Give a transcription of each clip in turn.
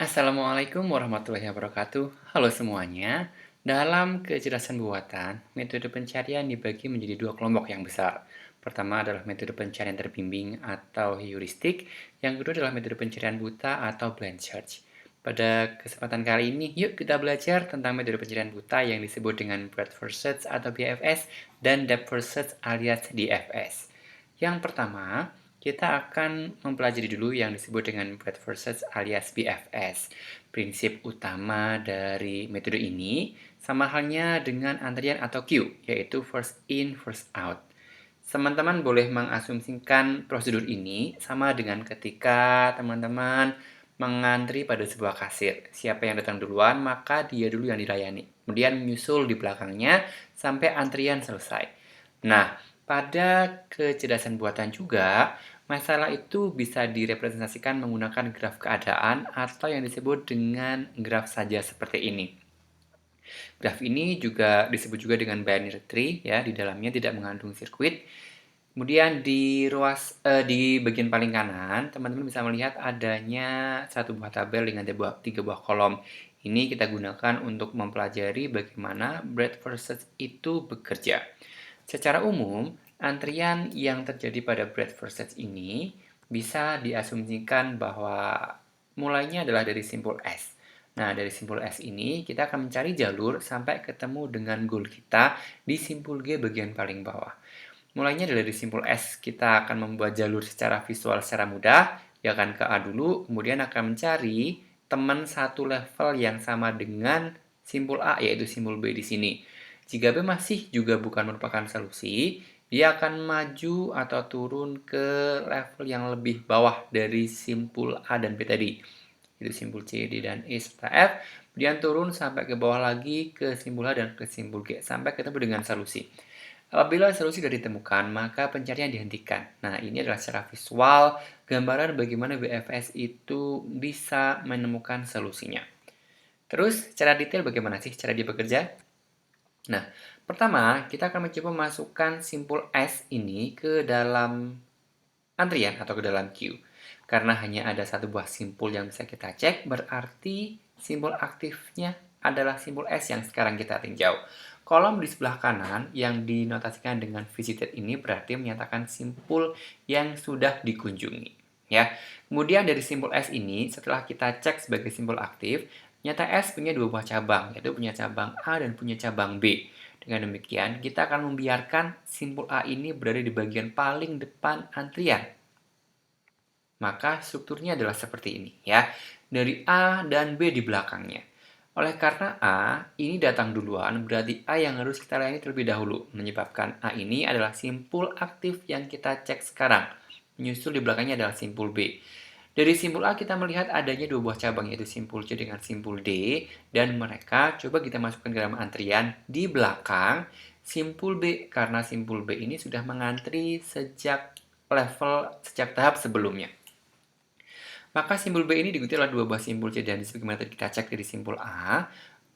Assalamualaikum warahmatullahi wabarakatuh. Halo semuanya. Dalam kecerdasan buatan, metode pencarian dibagi menjadi dua kelompok yang besar. Pertama adalah metode pencarian terbimbing atau heuristik. Yang kedua adalah metode pencarian buta atau blind search. Pada kesempatan kali ini, yuk kita belajar tentang metode pencarian buta yang disebut dengan breadth first search atau BFS dan depth first search alias DFS. Yang pertama, kita akan mempelajari dulu yang disebut dengan breadth first search alias BFS. Prinsip utama dari metode ini sama halnya dengan antrian atau queue, yaitu first in, first out. Teman-teman boleh mengasumsikan prosedur ini sama dengan ketika teman-teman mengantri pada sebuah kasir. Siapa yang datang duluan, maka dia dulu yang dilayani. Kemudian menyusul di belakangnya sampai antrian selesai. Nah, pada kecerdasan buatan juga, masalah itu bisa direpresentasikan menggunakan graf keadaan atau yang disebut dengan graf saja seperti ini. Graf ini juga disebut juga dengan binary tree, ya, di dalamnya tidak mengandung sirkuit. Kemudian di bagian paling kanan, teman-teman bisa melihat adanya satu buah tabel dengan tiga buah kolom. Ini kita gunakan untuk mempelajari bagaimana breadth first search itu bekerja. Secara umum, antrian yang terjadi pada breadth first search ini bisa diasumsikan bahwa mulainya adalah dari simpul S. Nah, dari simpul S ini kita akan mencari jalur sampai ketemu dengan goal kita di simpul G bagian paling bawah. Mulainya dari simpul S, kita akan membuat jalur secara visual secara mudah, ya akan ke A dulu, kemudian akan mencari teman satu level yang sama dengan simpul A, yaitu simpul B di sini. Jika B masih juga bukan merupakan solusi, dia akan maju atau turun ke level yang lebih bawah dari simpul A dan B tadi. Itu simpul C, D, dan E serta F. Kemudian turun sampai ke bawah lagi ke simpul H dan ke simpul G, sampai ketemu dengan solusi. Apabila solusi sudah ditemukan, maka pencarian dihentikan. Nah, ini adalah secara visual gambaran bagaimana BFS itu bisa menemukan solusinya. Terus, secara detail bagaimana sih cara dia bekerja? Nah, pertama kita akan mencoba masukkan simpul S ini ke dalam antrian atau ke dalam queue. Karena hanya ada satu buah simpul yang bisa kita cek, berarti simpul aktifnya adalah simpul S yang sekarang kita tinjau. Kolom di sebelah kanan yang dinotasikan dengan visited ini berarti menyatakan simpul yang sudah dikunjungi. Ya. Kemudian dari simpul S ini, setelah kita cek sebagai simpul aktif, nyata S punya dua buah cabang, yaitu punya cabang A dan punya cabang B. Dengan demikian, kita akan membiarkan simpul A ini berada di bagian paling depan antrian. Maka strukturnya adalah seperti ini ya. Dari A dan B di belakangnya. Oleh karena A ini datang duluan, berarti A yang harus kita layani terlebih dahulu. Menyebabkan A ini adalah simpul aktif yang kita cek sekarang. Menyusul di belakangnya adalah simpul B. Dari simpul A kita melihat adanya dua buah cabang, yaitu simpul C dengan simpul D. Dan mereka coba kita masukkan ke dalam antrian di belakang simpul B. Karena simpul B ini sudah mengantri sejak tahap sebelumnya. Maka simpul B ini diikuti oleh dua buah simpul C dan sebagaimana tadi kita cek dari simpul A.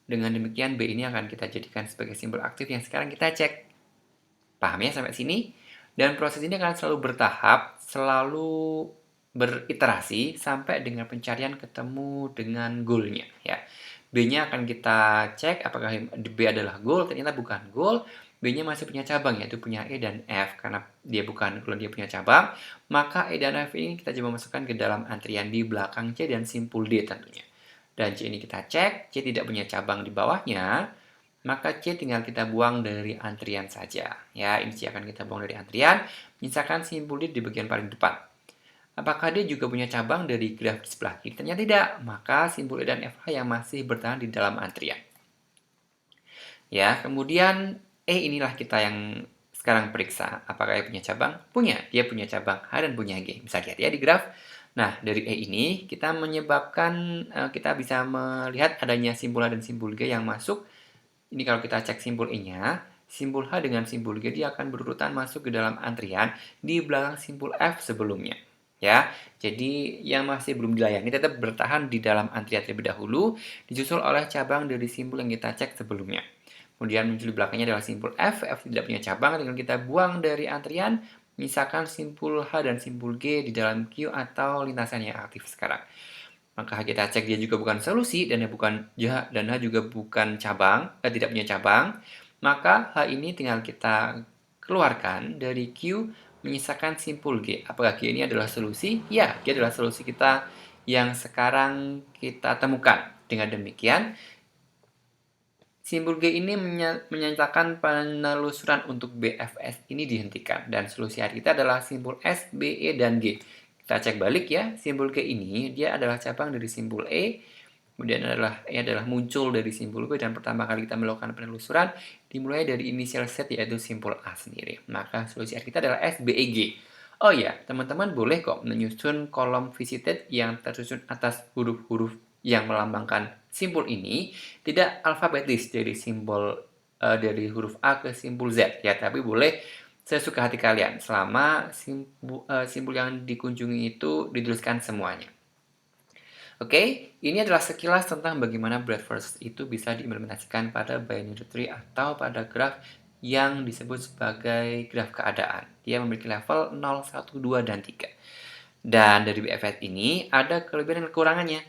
Dengan demikian B ini akan kita jadikan sebagai simpul aktif yang sekarang kita cek. Paham ya sampai sini? Dan proses ini akan selalu bertahap, selalu beriterasi sampai dengan pencarian ketemu dengan goal-nya ya. B-nya akan kita cek apakah B adalah goal, ternyata bukan goal. B-nya masih punya cabang, yaitu punya E dan F. Karena dia bukan goal, dia punya cabang, maka E dan F ini kita coba masukkan ke dalam antrian di belakang C dan simpul D tentunya. Dan C ini kita cek, C tidak punya cabang di bawahnya, maka C tinggal kita buang dari antrian saja. Ya, ini C akan kita buang dari antrian, misalkan simpul D di bagian paling depan. Apakah dia juga punya cabang dari graf di sebelah kiri? Ternyata tidak, maka simpul E dan FH yang masih bertahan di dalam antrian. Ya, kemudian E inilah kita yang sekarang periksa. Apakah dia punya cabang? Punya, dia punya cabang H dan punya G. Bisa lihat ya di graf. Nah, dari E ini kita kita bisa melihat adanya simpul H dan simpul G yang masuk. Ini kalau kita cek simpul E-nya, simpul H dengan simpul G dia akan berurutan masuk ke dalam antrian di belakang simpul F sebelumnya. Ya, jadi yang masih belum dilayani tetap bertahan di dalam antrian terlebih dahulu, disusul oleh cabang dari simpul yang kita cek sebelumnya. Kemudian muncul di belakangnya adalah simpul F, F tidak punya cabang, dengan kita buang dari antrian, misalkan simpul H dan simpul G di dalam queue atau lintasan yang aktif sekarang. maka kita cek dia juga bukan solusi dan dan H juga bukan cabang, tidak punya cabang, maka H ini tinggal kita keluarkan dari Q menyisakan simpul G. Apakah G ini adalah solusi? Ya, G adalah solusi kita yang sekarang kita temukan. Dengan demikian, simbol G ini menyatakan penelusuran untuk BFS ini dihentikan. Dan solusi hari kita adalah simbol S, B, E, dan G. Kita cek balik ya, simbol G ini dia adalah cabang dari simbol E, kemudian E adalah muncul dari simbol B, dan pertama kali kita melakukan penelusuran dimulai dari inisial set yaitu simbol A sendiri. Maka solusi R kita adalah S, B, E, G. Oh ya, teman-teman boleh kok menyusun kolom visited yang tersusun atas huruf-huruf yang melambangkan simbol ini, tidak alfabetis dari huruf A ke simbol Z ya, tapi boleh sesuka hati kalian selama simbol yang dikunjungi itu dituliskan semuanya. Oke, ini adalah sekilas tentang bagaimana breadth first itu bisa diimplementasikan pada binary tree atau pada graf yang disebut sebagai graf keadaan. Dia memiliki level 0, 1, 2, dan 3. Dan dari BFS ini ada kelebihan dan kekurangannya.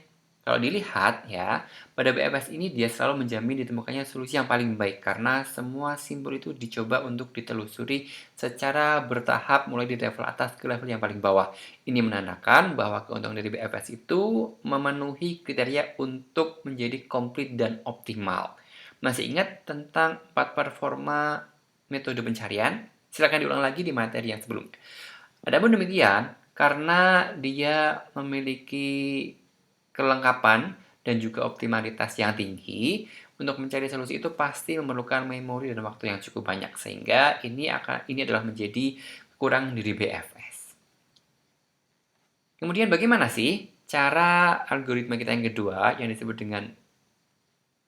Kalau dilihat ya, pada BFS ini dia selalu menjamin ditemukannya solusi yang paling baik karena semua simbol itu dicoba untuk ditelusuri secara bertahap mulai di level atas ke level yang paling bawah. Ini menandakan bahwa keuntungan dari BFS itu memenuhi kriteria untuk menjadi komplit dan optimal. Masih ingat tentang 4 performa metode pencarian? Silakan diulang lagi di materi yang sebelumnya. Adapun demikian, karena dia memiliki kelengkapan dan juga optimalitas yang tinggi, untuk mencari solusi itu pasti memerlukan memori dan waktu yang cukup banyak, sehingga ini adalah menjadi kekurangan dari BFS. Kemudian bagaimana sih cara algoritma kita yang kedua yang disebut dengan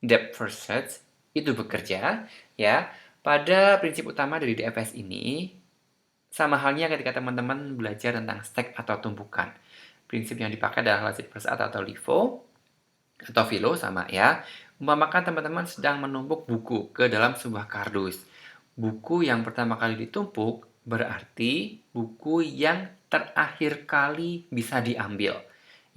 depth first search itu bekerja? Ya, pada prinsip utama dari DFS ini sama halnya ketika teman-teman belajar tentang stack atau tumpukan. Prinsip yang dipakai adalah lazy first atau LIFO atau filo sama ya. Umpamakan teman-teman sedang menumpuk buku ke dalam sebuah kardus. Buku yang pertama kali ditumpuk berarti buku yang terakhir kali bisa diambil.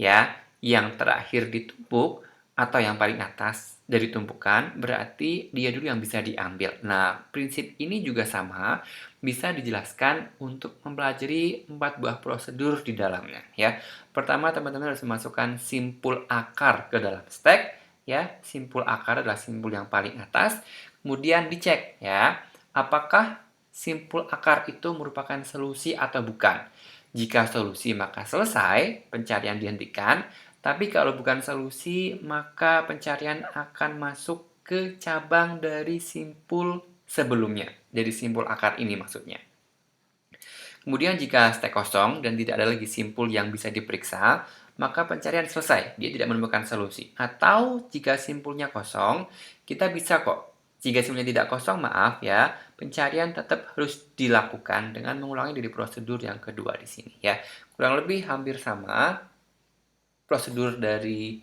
Ya, yang terakhir ditumpuk atau yang paling atas dari tumpukan berarti dia dulu yang bisa diambil. Nah, prinsip ini juga sama bisa dijelaskan untuk mempelajari 4 buah prosedur di dalamnya ya. Pertama, teman-teman harus memasukkan simpul akar ke dalam stack ya. Simpul akar adalah simpul yang paling atas. Kemudian dicek ya, apakah simpul akar itu merupakan solusi atau bukan. Jika solusi maka selesai, pencarian dihentikan. Tapi kalau bukan solusi, maka pencarian akan masuk ke cabang dari simpul sebelumnya. Dari simpul akar ini maksudnya. Kemudian jika stack kosong dan tidak ada lagi simpul yang bisa diperiksa, maka pencarian selesai. Dia tidak menemukan solusi. Atau jika simpulnya kosong, kita bisa kok. Jika simpulnya tidak kosong, maaf ya, pencarian tetap harus dilakukan dengan mengulangi dari prosedur yang kedua di sini ya. Kurang lebih hampir sama prosedur dari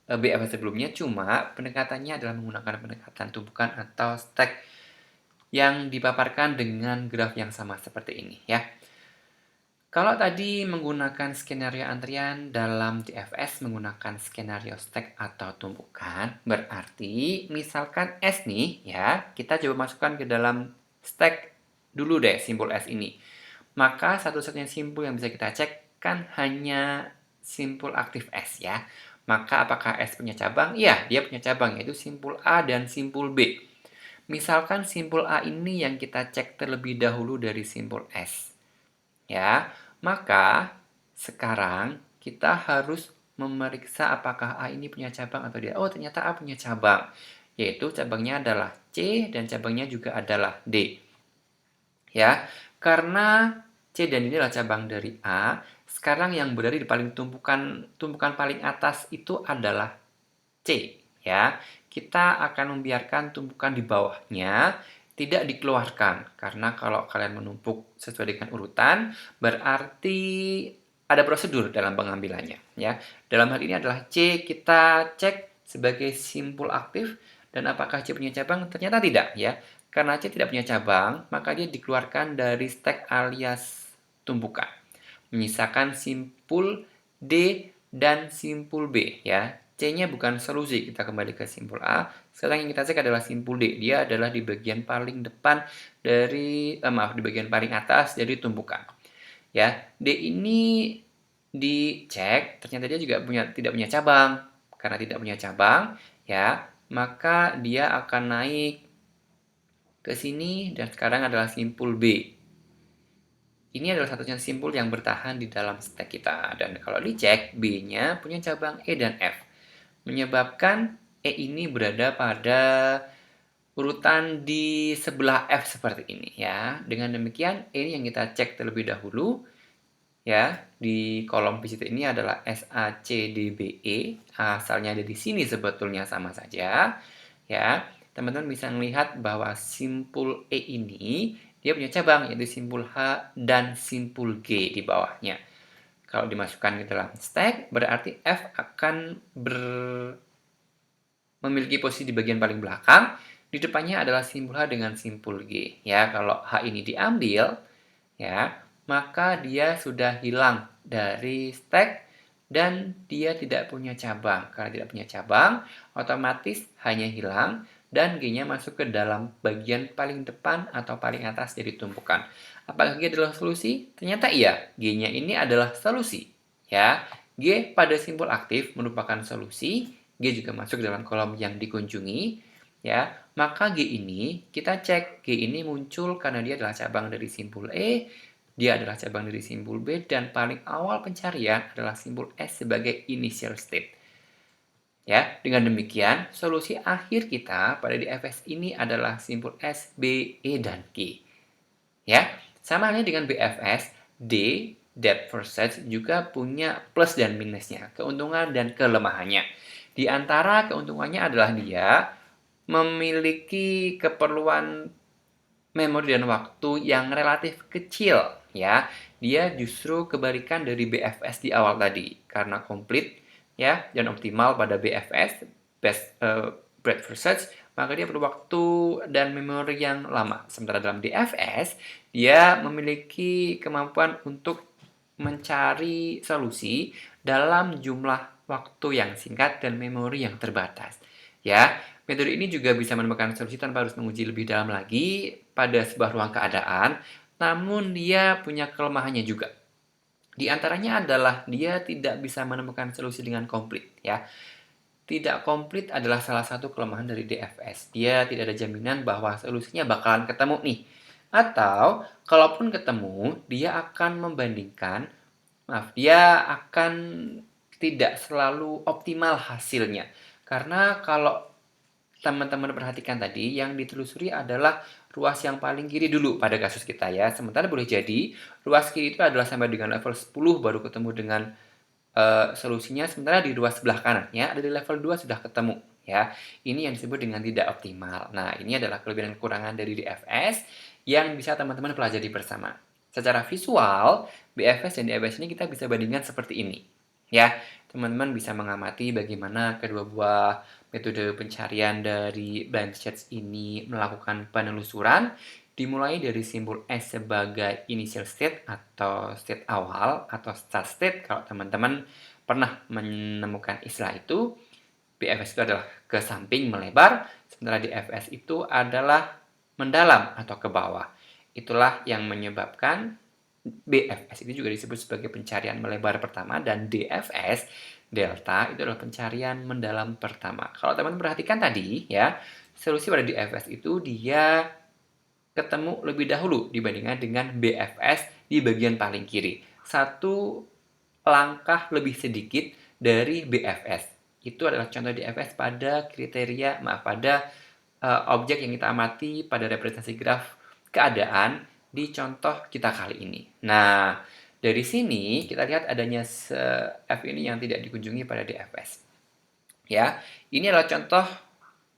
BFS sebelumnya, cuma pendekatannya adalah menggunakan pendekatan tumpukan atau stack yang dipaparkan dengan graf yang sama seperti ini ya. Kalau tadi menggunakan skenario antrian dalam DFS menggunakan skenario stack atau tumpukan, berarti misalkan S nih ya, kita coba masukkan ke dalam stack dulu deh simbol S ini. Maka satu-satunya simpul yang bisa kita cek kan hanya simpul aktif S ya. Maka apakah S punya cabang? Iya, dia punya cabang yaitu simpul A dan simpul B. Misalkan simpul A ini yang kita cek terlebih dahulu dari simpul S. Ya, maka sekarang kita harus memeriksa apakah A ini punya cabang atau tidak. Oh, ternyata A punya cabang. Yaitu cabangnya adalah C dan cabangnya juga adalah D. Ya, karena C dan D adalah cabang dari A, sekarang yang berada di paling tumpukan paling atas itu adalah C, ya. Kita akan membiarkan tumpukan di bawahnya tidak dikeluarkan karena kalau kalian menumpuk sesuai dengan urutan berarti ada prosedur dalam pengambilannya, ya. Dalam hal ini adalah C kita cek sebagai simpul aktif dan apakah C punya cabang? Ternyata tidak, ya. Karena C tidak punya cabang, maka dia dikeluarkan dari stack alias tumpukan. Menyisakan simpul D dan simpul B ya. C-nya bukan solusi, kita kembali ke simpul A. Sekarang yang kita cek adalah simpul D. Dia adalah di bagian paling depan dari, di bagian paling atas dari tumpukan. Ya, D ini dicek, ternyata dia juga tidak punya cabang. Karena tidak punya cabang, ya, maka dia akan naik ke sini dan sekarang adalah simpul B. Ini adalah satunya simpul yang bertahan di dalam stack kita. Dan kalau dicek, B-nya punya cabang E dan F. Menyebabkan E ini berada pada urutan di sebelah F seperti ini ya. Dengan demikian, E ini yang kita cek terlebih dahulu. Ya, di kolom visit ini adalah SACDBE. Asalnya ada di sini sebetulnya sama saja. Ya, teman-teman bisa melihat bahwa simpul E ini dia punya cabang yaitu simpul H dan simpul G di bawahnya. Kalau dimasukkan ke dalam stack, berarti F akan memiliki posisi di bagian paling belakang. Di depannya adalah simpul H dengan simpul G. Ya, kalau H ini diambil, ya, maka dia sudah hilang dari stack dan dia tidak punya cabang. Karena tidak punya cabang, otomatis hanya hilang dan G-nya masuk ke dalam bagian paling depan atau paling atas dari tumpukan. Apakah G adalah solusi? Ternyata iya, G-nya ini adalah solusi. Ya, G pada simpul aktif merupakan solusi, G juga masuk dalam kolom yang dikunjungi. Ya, maka G ini kita cek, G ini muncul karena dia adalah cabang dari simpul E, dia adalah cabang dari simpul B, dan paling awal pencarian adalah simpul S sebagai initial state. Ya, dengan demikian, solusi akhir kita pada DFS ini adalah simpul S, B, E, dan G. Ya, sama halnya dengan BFS, D, depth first search, juga punya plus dan minusnya, keuntungan dan kelemahannya. Di antara keuntungannya adalah dia memiliki keperluan memori dan waktu yang relatif kecil, ya. Dia justru kebalikan dari BFS di awal tadi, karena komplit ya dan optimal pada BFS, breadth first search, maka dia perlu waktu dan memori yang lama. Sementara dalam DFS, dia memiliki kemampuan untuk mencari solusi dalam jumlah waktu yang singkat dan memori yang terbatas. Ya, metode ini juga bisa menemukan solusi tanpa harus menguji lebih dalam lagi pada sebuah ruang keadaan, namun dia punya kelemahannya juga. Di antaranya adalah dia tidak bisa menemukan solusi dengan komplit, ya. Tidak komplit adalah salah satu kelemahan dari DFS. Dia tidak ada jaminan bahwa solusinya bakalan ketemu nih. Atau, kalaupun ketemu, dia akan tidak selalu optimal hasilnya. Karena kalau teman-teman perhatikan tadi, yang ditelusuri adalah ruas yang paling kiri dulu pada kasus kita ya. Sementara boleh jadi ruas kiri itu adalah sampai dengan level 10 baru ketemu dengan solusinya, sementara di ruas sebelah kanannya ada di level 2 sudah ketemu ya. Ini yang disebut dengan tidak optimal. Nah, ini adalah kelebihan dan kekurangan dari DFS yang bisa teman-teman pelajari bersama. Secara visual, BFS dan DFS ini kita bisa bandingkan seperti ini. Ya, teman-teman bisa mengamati bagaimana kedua buah metode pencarian dari blind search ini melakukan penelusuran, dimulai dari simbol S sebagai initial state atau state awal atau start state kalau teman-teman pernah menemukan istilah itu. BFS itu adalah ke samping melebar, sementara DFS itu adalah mendalam atau ke bawah. Itulah yang menyebabkan BFS itu juga disebut sebagai pencarian melebar pertama, dan DFS delta itu adalah pencarian mendalam pertama. Kalau teman perhatikan tadi ya, solusi pada DFS itu dia ketemu lebih dahulu dibandingkan dengan BFS di bagian paling kiri. Satu langkah lebih sedikit dari BFS. Itu adalah contoh DFS pada objek yang kita amati pada representasi graf keadaan di contoh kita kali ini. Nah, dari sini kita lihat adanya F ini yang tidak dikunjungi pada DFS. Ya, ini adalah contoh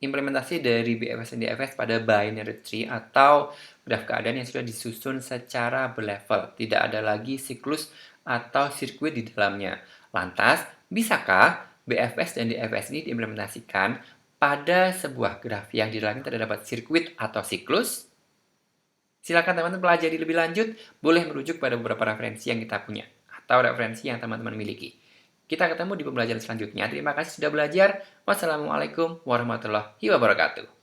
implementasi dari BFS dan DFS pada binary tree atau graf keadaan yang sudah disusun secara berlevel. Tidak ada lagi siklus atau sirkuit di dalamnya. Lantas, bisakah BFS dan DFS ini diimplementasikan pada sebuah graf yang di dalamnya terdapat sirkuit atau siklus? Silakan teman-teman pelajari lebih lanjut, boleh merujuk pada beberapa referensi yang kita punya atau referensi yang teman-teman miliki. Kita ketemu di pembelajaran selanjutnya. Terima kasih sudah belajar. Wassalamualaikum warahmatullahi wabarakatuh.